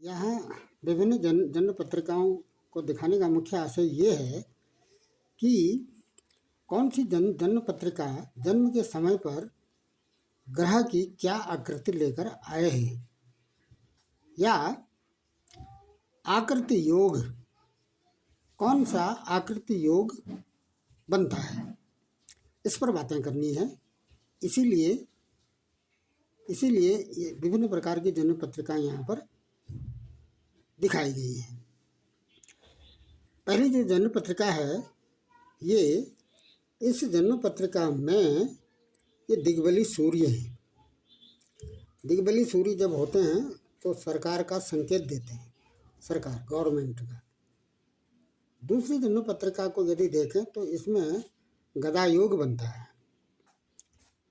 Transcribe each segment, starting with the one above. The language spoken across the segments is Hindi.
यहाँ विभिन्न जन्म पत्रिकाओं को दिखाने का मुख्य आशय ये है कि कौन सी जन्म पत्रिका जन्म के समय पर ग्रह की क्या आकृति लेकर आए हैं, या आकृति योग, कौन सा आकृति योग बनता है, इस पर बातें करनी है। इसीलिए ये विभिन्न प्रकार की जन्म पत्रिकाएं यहाँ पर दिखाई गई है। पहली जो जन्म पत्रिका है, ये इस जन्म पत्रिका में ये दिग्बली सूर्य है। दिग्बली सूर्य जब होते हैं तो सरकार का संकेत देते हैं, सरकार गवर्नमेंट का। दूसरी जन्म पत्रिका को यदि देखें तो इसमें गदा योग बनता है।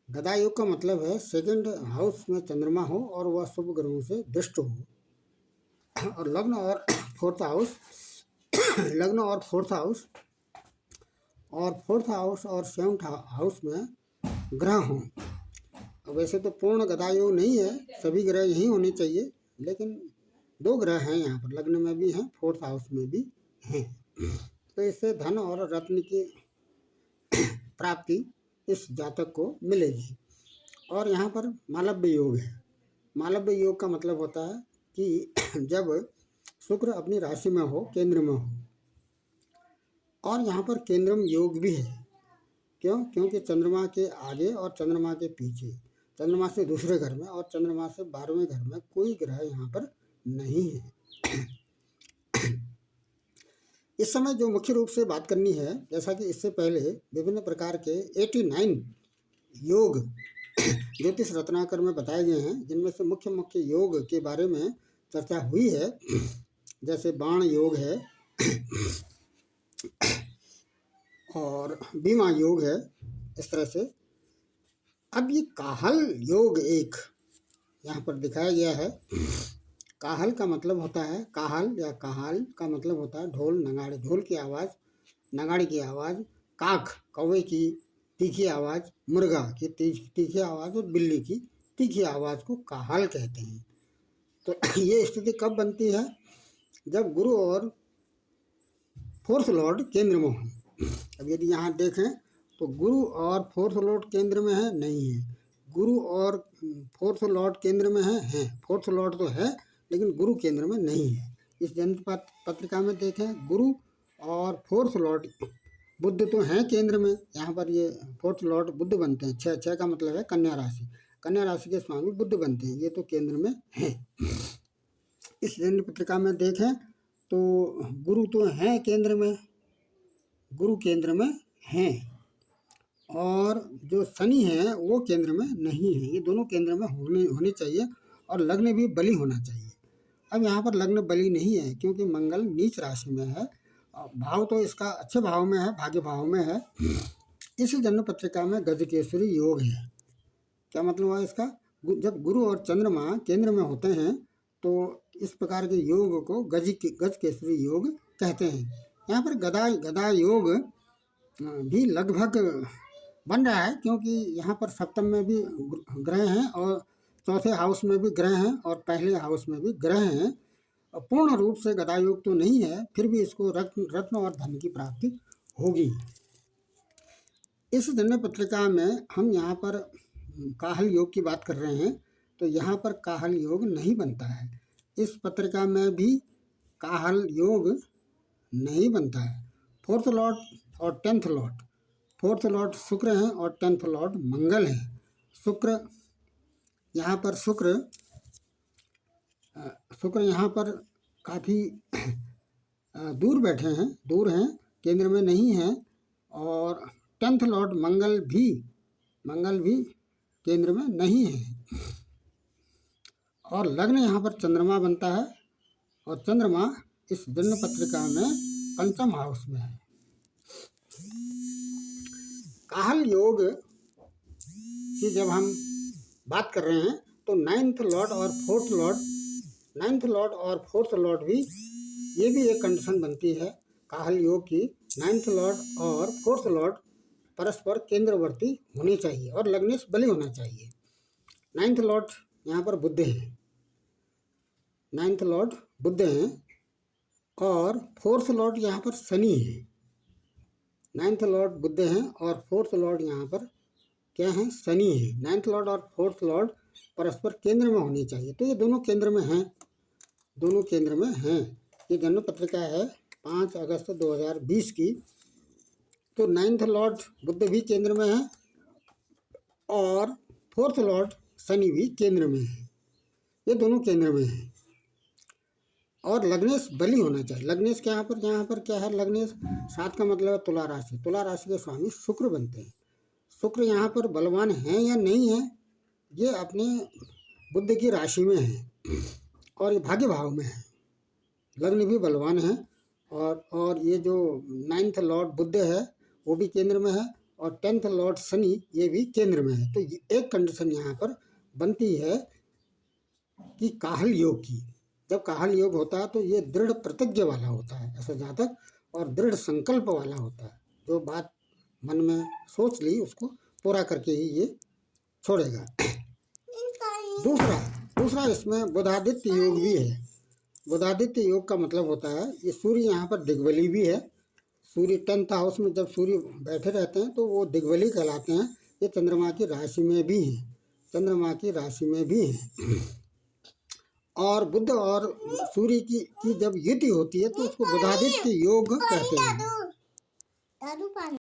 गदा योग का मतलब है सेकंड हाउस में चंद्रमा हो और वह शुभ ग्रहों से दृष्ट हो, और लग्न और फोर्थ हाउस और सेवंथ हाउस में ग्रह हों। वैसे तो पूर्ण गदा योग नहीं है, सभी ग्रह यही होने चाहिए, लेकिन 2 ग्रह हैं यहाँ पर, लग्न में भी हैं, फोर्थ हाउस में भी हैं। तो इससे धन और रत्न की प्राप्ति इस जातक को मिलेगी। और यहाँ पर मालव्य योग है। मालव्य योग का मतलब होता है कि जब शुक्र अपनी राशि में हो, केंद्र में हो, और यहाँ पर केंद्रम योग भी है। क्यों? क्योंकि चंद्रमा के आगे और चंद्रमा के पीछे, चंद्रमा से दूसरे घर में और चंद्रमा से 12वें घर में कोई ग्रह यहाँ पर नहीं है। इस समय जो मुख्य रूप से बात करनी है, जैसा कि इससे पहले विभिन्न प्रकार के 89 योग ज्योतिष रत्नाकर में बताए गए हैं, जिनमें से मुख्य योग के बारे में चर्चा हुई है। जैसे बाण योग है और बीमा योग है, इस तरह से। अब ये काहल योग एक यहाँ पर दिखाया गया है। काहल का मतलब होता है, काहल या काहाल का मतलब होता है ढोल नगाड़े, ढोल की आवाज़, नगाड़े की आवाज़, काक कौवे की तीखी आवाज़, मुर्गा की तीखी आवाज़ और बिल्ली की तीखी आवाज़ को काहल कहते हैं। तो ये स्थिति कब बनती है? जब गुरु और फोर्थ लॉर्ड केंद्र में हो। अब यदि यहाँ देखें तो गुरु और फोर्थ लॉर्ड केंद्र में है, नहीं है। गुरु और फोर्थ लॉर्ड केंद्र में है, फोर्थ लॉर्ड तो है लेकिन गुरु केंद्र में नहीं है। इस जन्म पत्रिका में देखें, गुरु और फोर्थ लॉर्ड बुध तो हैं केंद्र में। यहाँ पर ये फोर्थ लॉर्ड बुध बनते हैं। 6 का मतलब है कन्या राशि, कन्या राशि के स्वामी बुध बनते हैं, ये तो केंद्र में हैं। इस जन्म पत्रिका में देखें तो गुरु तो हैं केंद्र में, गुरु केंद्र में हैं, और जो शनि है वो केंद्र में नहीं है। ये दोनों केंद्र में होने चाहिए, और लग्न भी बली होना चाहिए। अब यहाँ पर लग्न बली नहीं है, क्योंकि मंगल नीच राशि में है। भाव तो इसका अच्छे भाव में है, भाग्य भाव में है। इस जन्म पत्रिका में गजकेसरी योग है। क्या मतलब हुआ इसका? जब गुरु और चंद्रमा केंद्र में होते हैं तो इस प्रकार के योग को गजकेसरी योग कहते हैं। यहाँ पर गदा योग भी लगभग बन रहा है, क्योंकि यहाँ पर सप्तम में भी ग्रह हैं और चौथे हाउस में भी ग्रह हैं और पहले हाउस में भी ग्रह हैं। पूर्ण रूप से गदा योग तो नहीं है, फिर भी इसको रत्न और धन की प्राप्ति होगी। इस जन्म पत्रिका में हम यहाँ पर काहल योग की बात कर रहे हैं, तो यहाँ पर काहल योग नहीं बनता है। इस पत्रिका में भी काहल योग नहीं बनता है। फोर्थ लॉर्ड और 10th लॉर्ड, फोर्थ लॉर्ड शुक्र हैं और 10th लॉर्ड मंगल है। शुक्र यहाँ पर शुक्र यहाँ पर काफ़ी दूर बैठे हैं, दूर हैं, केंद्र में नहीं हैं। और 10th लॉर्ड मंगल भी केंद्र में नहीं है। और लग्न यहाँ पर चंद्रमा बनता है, और चंद्रमा इस जन्म पत्रिका में पंचम हाउस में है। काहल योग की जब हम बात कर रहे हैं तो 9th लॉर्ड और 4th लॉर्ड, 9th लॉर्ड और 4th लॉर्ड भी, ये भी एक कंडीशन बनती है काहल योग की। 9th लॉर्ड और 4th लॉर्ड परस्पर केंद्रवर्ती होने चाहिए और लग्नेश बली होना चाहिए। 9th लॉर्ड यहाँ पर बुध है। नाइन्थ लॉर्ड बुध हैं और फोर्थ लॉर्ड यहाँ पर शनि है। नाइन्थ लॉर्ड बुध हैं और फोर्थ लॉर्ड यहाँ पर क्या है, शनि है। नाइन्थ लॉर्ड और फोर्थ लॉर्ड परस्पर केंद्र में होनी चाहिए, तो ये दोनों केंद्र में हैं, दोनों केंद्र में हैं। ये जन्म पत्रिका है 5 अगस्त 2020 की। तो नाइन्थ लॉर्ड बुध भी केंद्र में है और फोर्थ लॉर्ड शनि भी केंद्र में है, ये दोनों केंद्र में हैं। और लग्नेश बली होना चाहिए। लग्नेश यहाँ पर क्या है, लग्नेश 7 का मतलब है तुला राशि। तुला राशि के स्वामी शुक्र बनते हैं। शुक्र यहाँ पर बलवान है या नहीं है, ये अपने बुध की राशि में है और ये भाग्य भाव में है। लग्न भी बलवान है और ये जो 9th लॉर्ड बुध है वो भी केंद्र में है और 10th लॉर्ड शनि ये भी केंद्र में है। तो एक कंडीशन यहाँ पर बनती है कि काहल योग की। जब काहल योग होता है तो ये दृढ़ प्रतिज्ञा वाला होता है ऐसा जातक, और दृढ़ संकल्प वाला होता है। जो बात मन में सोच ली उसको पूरा करके ही ये छोड़ेगा। दूसरा इसमें बुधादित्य योग भी है। बुधादित्य योग का मतलब होता है ये सूर्य यहाँ पर दिग्बली भी है। सूर्य 10th हाउस में जब सूर्य बैठे रहते हैं तो वो दिग्बली कहलाते हैं। ये चंद्रमा की राशि में भी है, चंद्रमा की राशि में भी है। और बुध और सूर्य की जब युति होती है तो उसको बुधादित्य योग कहते हैं।